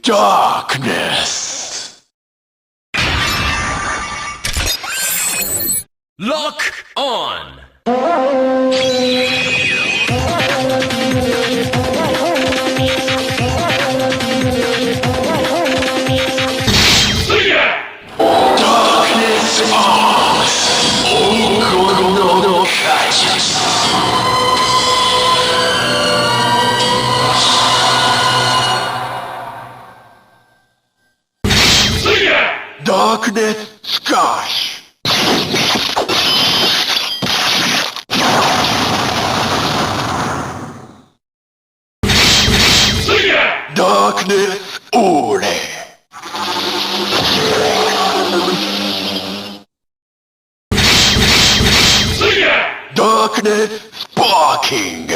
Darkness. Lock on! Darkness arms. Oh, no, Darkness scash. Darkness ore. Darkness sparking.